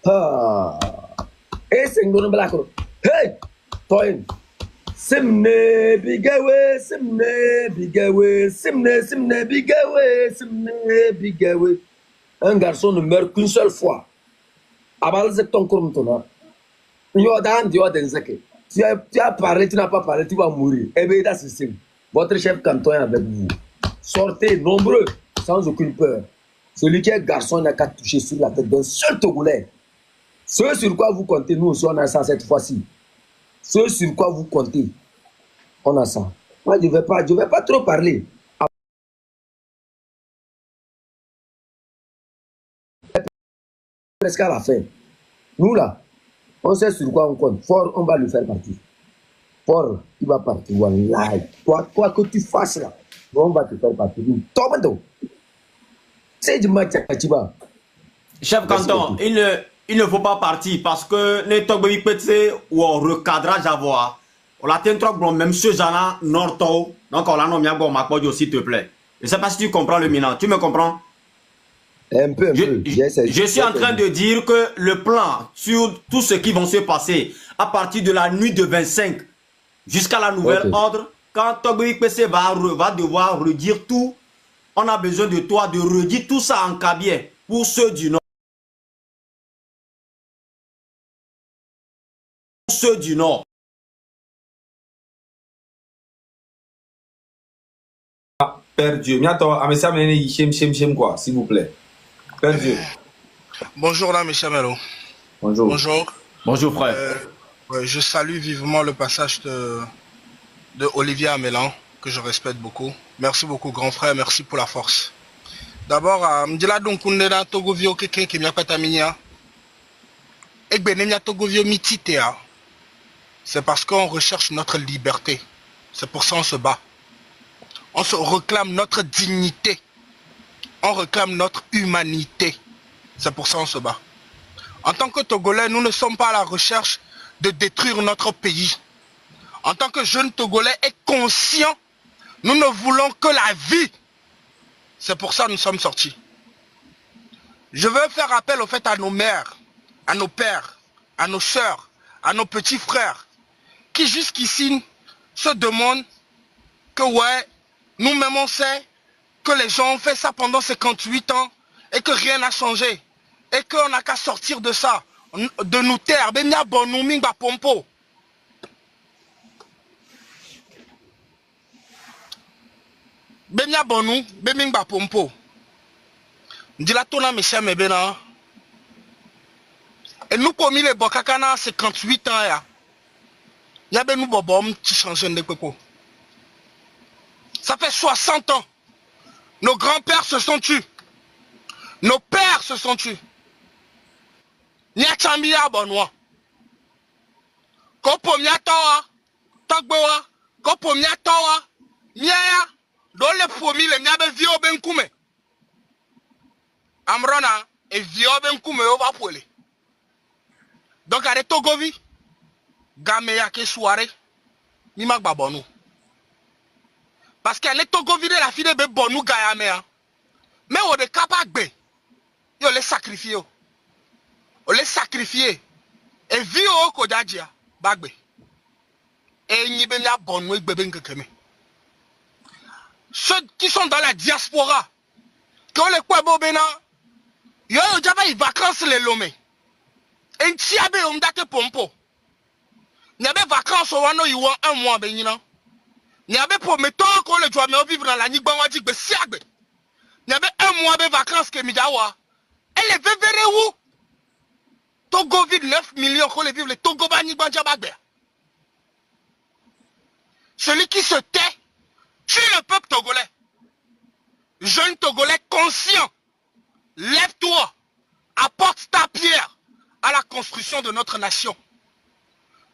Ah. Et c'est une bonne blague. Hey! Toi, Simne bigawe, simne bigawe, simne bigawe, simne bigawe. Un garçon ne meurt qu'une seule fois. Abalze ton kourmtona. Yodan dio denzake. Tu as parlé, tu n'as pas parlé, tu vas mourir. Eh bien, c'est simple. Votre chef canton est avec vous. Sortez nombreux, sans aucune peur. Celui qui est garçon n'a qu'à toucher sur la tête d'un seul Togolais. Ce sur quoi vous comptez, nous aussi, on a ça cette fois-ci. Ce sur quoi vous comptez, on a ça. Moi, je ne vais pas trop parler. Presque à la fin. Nous, là, on sait sur quoi on compte. Fort, on va le faire partir. Fort, il va partir. Wallahi. Quoi que tu fasses là, on va te faire partir. Tomando. C'est du match à Chiba. Chef canton, il ne faut pas partir parce que les Togboï Petse ou un recadrage à voir. On l'a tenu trop bon, même ce Jana Norto. Donc on l'a nommé à Gomakbodio, s'il te plaît. Je ne sais pas si tu comprends le minant. Tu me comprends? Un peu. Je suis en train de dire que le plan sur tout ce qui va se passer à partir de la nuit de 25 jusqu'à la nouvelle ordre, quand Togboï PC va devoir redire tout, on a besoin de toi de redire tout ça en Kabye pour ceux du Nord. Pour ceux du Nord. Père Dieu. Quoi, s'il vous plaît. Père Dieu. Bonjour là, mes Melo. Bonjour. Bonjour. Bonjour, frère. Je salue vivement le passage de Olivier Amélan, que je respecte beaucoup. Merci beaucoup, grand frère. Merci pour la force. D'abord, Mdila Donkoundena Togovio Keke qui m'a pas taminia. Et Benenia Togovio Mititea. C'est parce qu'on recherche notre liberté. C'est pour ça qu'on se bat. On se réclame notre dignité. On réclame notre humanité. C'est pour ça qu'on se bat. En tant que Togolais, nous ne sommes pas à la recherche de détruire notre pays. En tant que jeunes Togolais et conscients, nous ne voulons que la vie. C'est pour ça que nous sommes sortis. Je veux faire appel au fait à nos mères, à nos pères, à nos sœurs, à nos petits frères, qui jusqu'ici se demandent que ouais, nous-mêmes on sait que les gens ont fait ça pendant 58 ans et que rien n'a changé. Et qu'on n'a qu'à sortir de ça, de nous taire. Bemia bonou mingba pompo. Bemia bonou, bemingba pompo. Ndila tona mesha mebena. Et nous commis les bokakana 58 ans ya. Yabe nous bobom qui change de pepo. Ça fait 60 ans. Nos grands-pères se sont tués. Nos pères se sont tués. Nyachambia bonwa. Kopo miatawa, tagbewa, kopo miatawa, miaya, dole fomi le miabe vio benkume. Amrona, et vio benkume ova pole. Donc, arrête Togovi, gameya ke soirée, ni magba bonu. Parce qu'elle est Togovi de la fille de bonu gayamea. Mais on est capable de, yo les sacrifier. On les sacrifier. Et vie au kodadja, bagbe. Et n'y ben ya bon nous bébé nkekeme. Ceux qui sont dans la diaspora, qui ont les quoi bobena, yo java y vacances les lomé. Et ntiabe on date pompo. N'y avait vacances au wano y un mois benina. N'y avait pour mettons qu'on le doit vivre dans la nigbanwadik be siagbe. N'y avait un mois de vacances que midawa. Elle est vévérée où? Togo vide 9 millions qu'on les vive les Togo bani banjabagbe. Celui qui se tait tue le peuple togolais. Jeune Togolais conscient, lève-toi, apporte ta pierre à la construction de notre nation.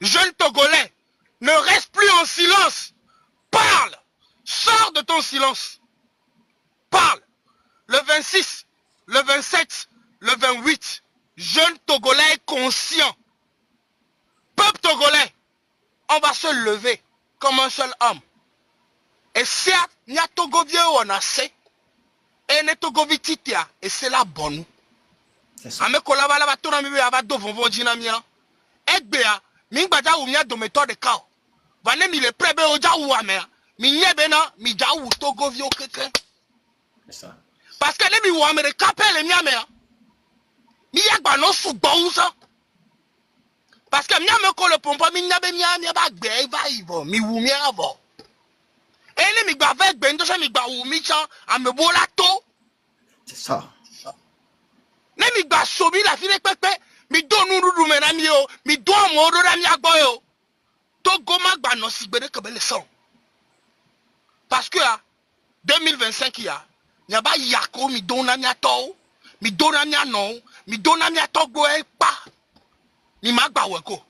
Jeune Togolais, ne reste plus en silence. Parle, sors de ton silence. Parle. Le 26, le 27, le 28, jeunes Togolais conscients. Peuple Togolais, on va se lever comme un seul homme. Et certes, il y a Togovie où on a assez. Et ne Togovie titia, et c'est la bonne. Ame kolava la batona mi ava do vonvo dinamia. Egbea, mingbaja ou mia do méthode de kao. Vane mi le prebe oja ou amea. Mi nyebena mi ja ou Togovie au keke. C'est ça. Parce que les mi ou amere kapel le miamea. Mi yagba no sou ça. Parce que miame ko le pompa mi nyabe miamia ba gbe va ivo mi ou mi avo. Et les mi gba avec bendo ça mi gba ou mi chan amebo la to. C'est ça. Ne mi gba sobi la fille pepe mi do nurudu mena mi o mi do mo do na mi agbo yo. To go ma gba no si gbede kebele son. Parce que 2025 ya nya ba yako mi do na mi ato, mi do na mi anon, mi do na mi ato go e pa. Mi ma gba weko.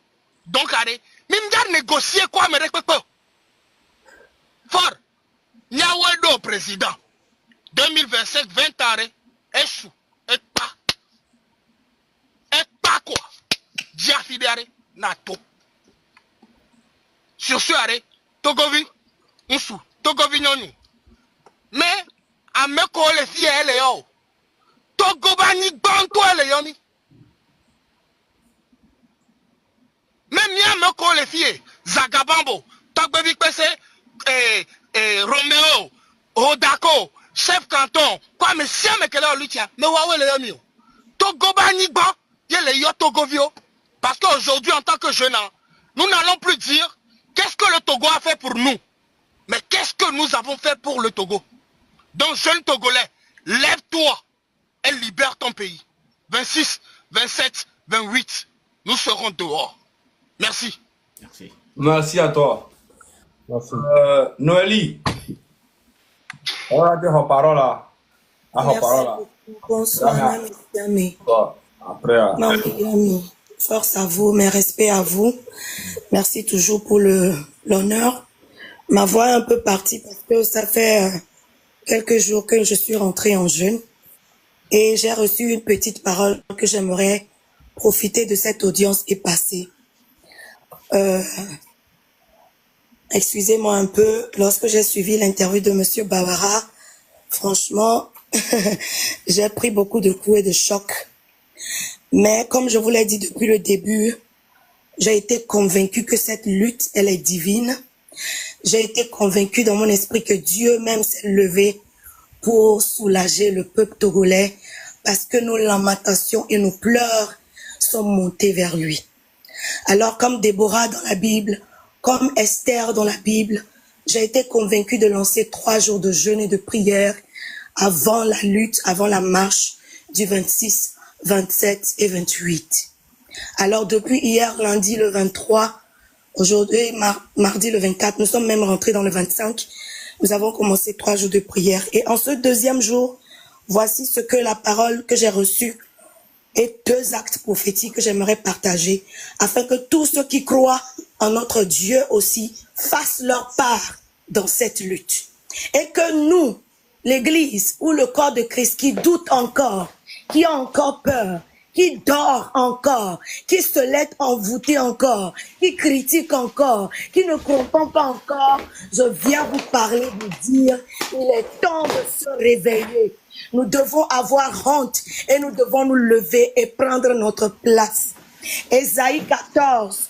Donc allez, mi m'ja négocier quoi me pepe. Fort. Nya wedo président 2025 20 ans échou et pas. Et pas quoi. Dia fidare na to. Sur ce arrêt, Togovi, Moussou, Togovi nyonu. Mais, à me coller fier les yo. Togobani banto les yoni. Même y'a me coller fier. Zagabambo, Togbovi Pese, Roméo, Odako, chef canton. Quoi, mais si me kele lutia, mais wawe les yoni. Togobani ban, y'a les yo Togovio. Parce qu'aujourd'hui, en tant que jeune, nous n'allons plus dire qu'est-ce que le Togo a fait pour nous. Mais qu'est-ce que nous avons fait pour le Togo? Donc, jeune Togolais, lève-toi et libère ton pays. 26, 27, 28, nous serons dehors. Merci. Merci. Merci à toi. Merci. Noélie, on a des parole là. Merci beaucoup. Bonsoir, Nami. Après. Nami, force à vous, mes respects à vous. Merci toujours pour l'honneur. Ma voix est un peu partie parce que ça fait quelques jours que je suis rentrée en jeûne et j'ai reçu une petite parole que j'aimerais profiter de cette audience et passer. Excusez-moi un peu, lorsque j'ai suivi l'interview de Monsieur Bawara, franchement, j'ai pris beaucoup de coups et de chocs. Mais comme je vous l'ai dit depuis le début, j'ai été convaincue que cette lutte, elle est divine. J'ai été convaincue dans mon esprit que Dieu même s'est levé pour soulager le peuple togolais parce que nos lamentations et nos pleurs sont montés vers lui. Alors comme Déborah dans la Bible, comme Esther dans la Bible, j'ai été convaincue de lancer 3 jours de jeûne et de prière avant la lutte, avant la marche du 26, 27 et 28. Alors depuis hier, lundi le 23, aujourd'hui, mardi le 24, nous sommes même rentrés dans le 25. Nous avons commencé 3 jours de prière. Et en ce 2e jour, voici ce que la parole que j'ai reçue et 2 actes prophétiques que j'aimerais partager afin que tous ceux qui croient en notre Dieu aussi fassent leur part dans cette lutte. Et que nous, l'Église ou le corps de Christ qui doute encore, qui a encore peur, qui dort encore, qui se laisse envoûter encore, qui critique encore, qui ne comprend pas encore, je viens vous parler, vous dire, il est temps de se réveiller. Nous devons avoir honte et nous devons nous lever et prendre notre place. Ésaïe 14,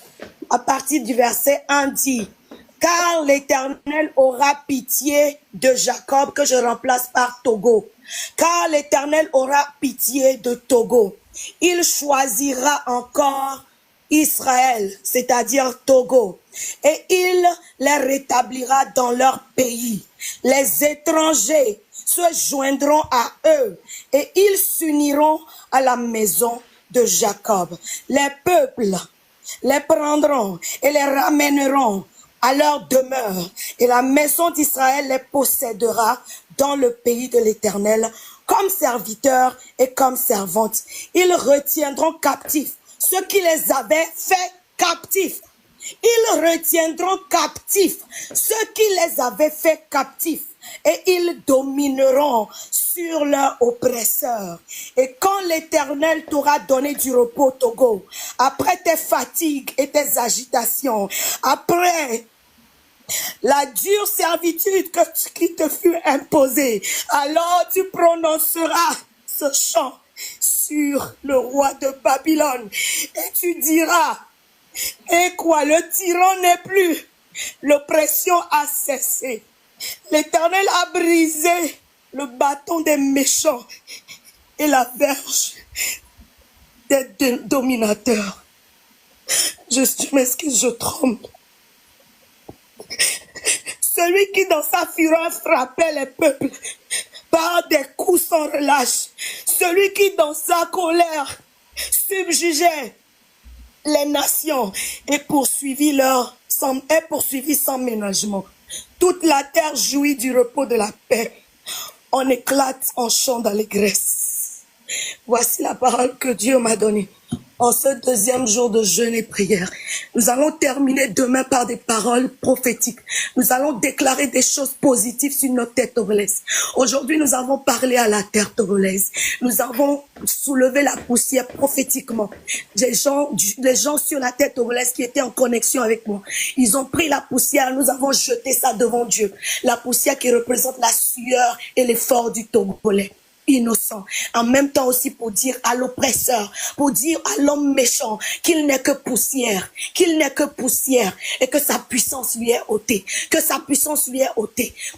à partir du verset 1 dit, « Car l'Éternel aura pitié de Jacob, que je remplace par Togo. Car l'Éternel aura pitié de Togo. Il choisira encore Israël, c'est-à-dire Togo, et il les rétablira dans leur pays. Les étrangers se joindront à eux et ils s'uniront à la maison de Jacob. Les peuples les prendront et les ramèneront à leur demeure et la maison d'Israël les possédera dans le pays de l'Éternel comme serviteurs et comme servantes. Ils retiendront captifs ceux qui les avaient fait captifs. Ils retiendront captifs ceux qui les avaient fait captifs et ils domineront sur leurs oppresseurs. Et quand l'Éternel t'aura donné du repos, Togo, après tes fatigues et tes agitations, après la dure servitude qui te fut imposée, alors tu prononceras ce chant sur le roi de Babylone et tu diras, et quoi, le tyran n'est plus, l'oppression a cessé, l'Éternel a brisé le bâton des méchants et la verge des dominateurs. Je m'excuse, je tremble. Celui qui dans sa fureur frappait les peuples par des coups sans relâche. Celui qui dans sa colère subjugeait les nations et poursuivit sans ménagement. Toute la terre jouit du repos de la paix. On éclate en chant d'allégresse. Voici la parole que Dieu m'a donnée. En ce 2e jour de jeûne et prière, nous allons terminer demain par des paroles prophétiques. Nous allons déclarer des choses positives sur notre terre togolaise. Aujourd'hui, nous avons parlé à la terre togolaise. Nous avons soulevé la poussière prophétiquement. Les gens sur la terre togolaise qui étaient en connexion avec moi, ils ont pris la poussière. Nous avons jeté ça devant Dieu. La poussière qui représente la sueur et l'effort du Togolais. innocent. En même temps aussi pour dire à l'oppresseur, pour dire à l'homme méchant qu'il n'est que poussière, et que sa puissance lui est ôtée,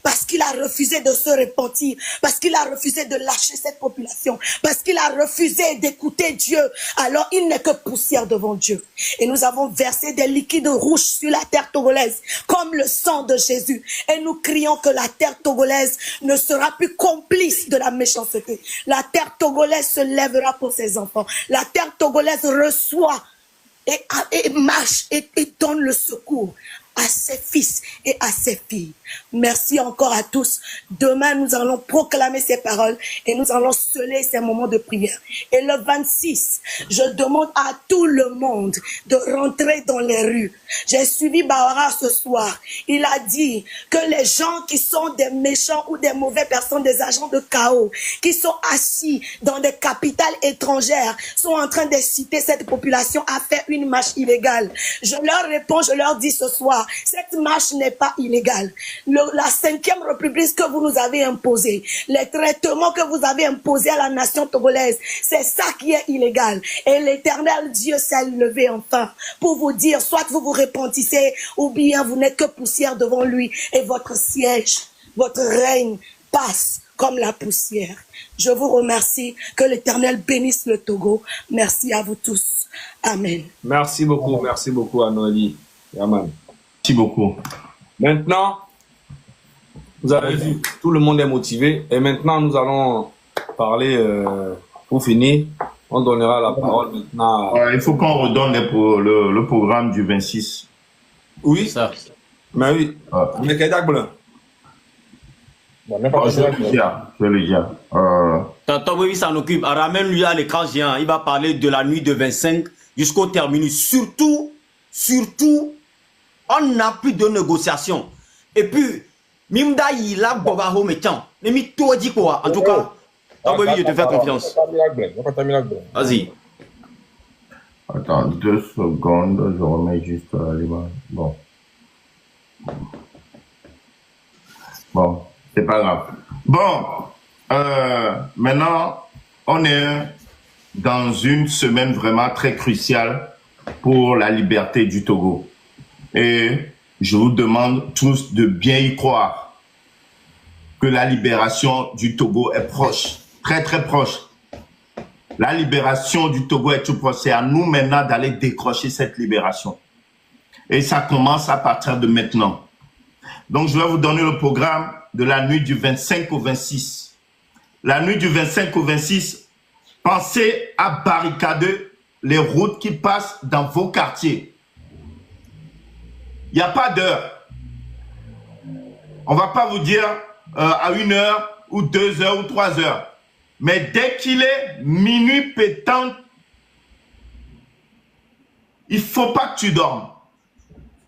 parce qu'il a refusé de se repentir, parce qu'il a refusé de lâcher cette population, parce qu'il a refusé d'écouter Dieu. Alors il n'est que poussière devant Dieu. Et nous avons versé des liquides rouges sur la terre togolaise, comme le sang de Jésus. Et nous crions que la terre togolaise ne sera plus complice de la méchanceté. La terre togolaise se lèvera pour ses enfants. La terre togolaise reçoit et marche et donne le secours à ses fils et à ses filles. Merci encore à tous. Demain, nous allons proclamer ces paroles et nous allons sceller ces moments de prière. Et le 26, je demande à tout le monde de rentrer dans les rues. J'ai suivi Bawara ce soir. Il a dit que les gens qui sont des méchants ou des mauvaises personnes, des agents de chaos, qui sont assis dans des capitales étrangères, sont en train d'inciter cette population à faire une marche illégale. Je leur réponds, je leur dis ce soir, cette marche n'est pas illégale. La 5e République que vous nous avez imposée, les traitements que vous avez imposés à la nation togolaise, c'est ça qui est illégal. Et l'Éternel Dieu s'est levé enfin pour vous dire, soit vous vous repentissez, ou bien vous n'êtes que poussière devant lui, et votre siège, votre règne passe comme la poussière. Je vous remercie, que l'Éternel bénisse le Togo. Merci à vous tous. Amen. Merci beaucoup à Noélie. Amen. Merci beaucoup. Maintenant, vous avez vu, tout le monde est motivé. Et maintenant, nous allons parler, pour finir, on donnera la parole maintenant. Il faut qu'on redonne le programme du 26. Oui, ça. Mais oui. Mais qu'est-ce que je le dis. Tonton Bobi s'en occupe. Ramène-lui à l'écran géant. Il va parler de la nuit de 25 jusqu'au terminus. Surtout, on n'a plus de négociations. Et puis, Mimda, il a Bobaho méchant. Mais toi, dis quoi? En tout cas, Tonton Bobi, je te fais confiance. Vas-y. Attends, 2 secondes. Je remets juste l'image. Bon, c'est pas grave. Bon, maintenant, on est dans une semaine vraiment très cruciale pour la liberté du Togo. Et je vous demande tous de bien y croire que la libération du Togo est proche, très très proche. La libération du Togo est tout proche. C'est à nous maintenant d'aller décrocher cette libération. Et ça commence à partir de maintenant. Donc je vais vous donner le programme de la nuit du 25 au 26. La nuit du 25 au 26, pensez à barricader les routes qui passent dans vos quartiers. Il n'y a pas d'heure. On ne va pas vous dire à 1 heure ou 2 heures ou 3 heures. Mais dès qu'il est minuit pétant, il ne faut pas que tu dormes.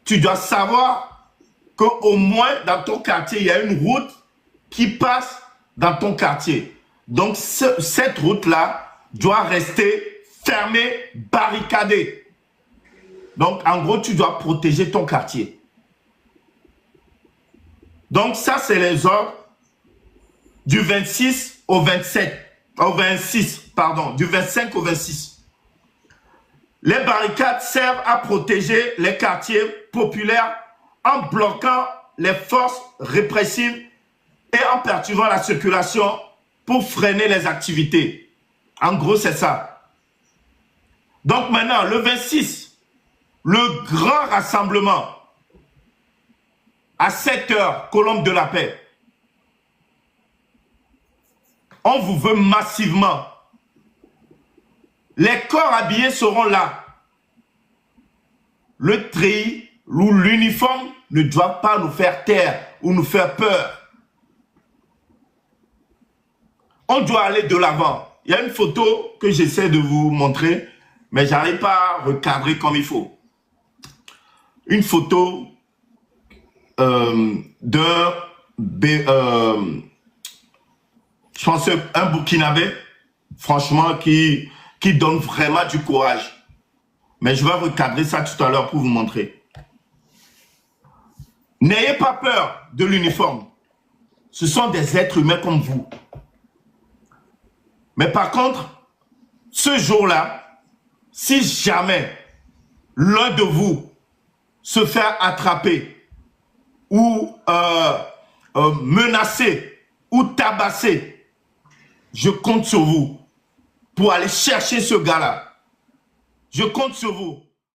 Tu dois savoir qu'au moins dans ton quartier, il y a une route qui passe dans ton quartier. Donc cette route-là doit rester fermée, barricadée. Donc, en gros, tu dois protéger ton quartier. Donc, ça, c'est les ordres du 26 au 27. Au 26, pardon, du 25 au 26. Les barricades servent à protéger les quartiers populaires en bloquant les forces répressives et en perturbant la circulation pour freiner les activités. En gros, c'est ça. Donc, maintenant, le 26, le grand rassemblement à 7 heures, Colombe de la Paix. On vous veut massivement. Les corps habillés seront là. Le treillis ou l'uniforme ne doit pas nous faire taire ou nous faire peur. On doit aller de l'avant. Il y a une photo que j'essaie de vous montrer, mais j'arrive pas à recadrer comme il faut. Une photo je pense un Burkinabé, franchement, qui donne vraiment du courage. Mais je vais recadrer ça tout à l'heure pour vous montrer. N'ayez pas peur de l'uniforme. Ce sont des êtres humains comme vous. Mais par contre, ce jour-là, si jamais l'un de vous se fait attraper ou menacer ou tabasser, je compte sur vous pour aller chercher ce gars-là. Je compte sur vous.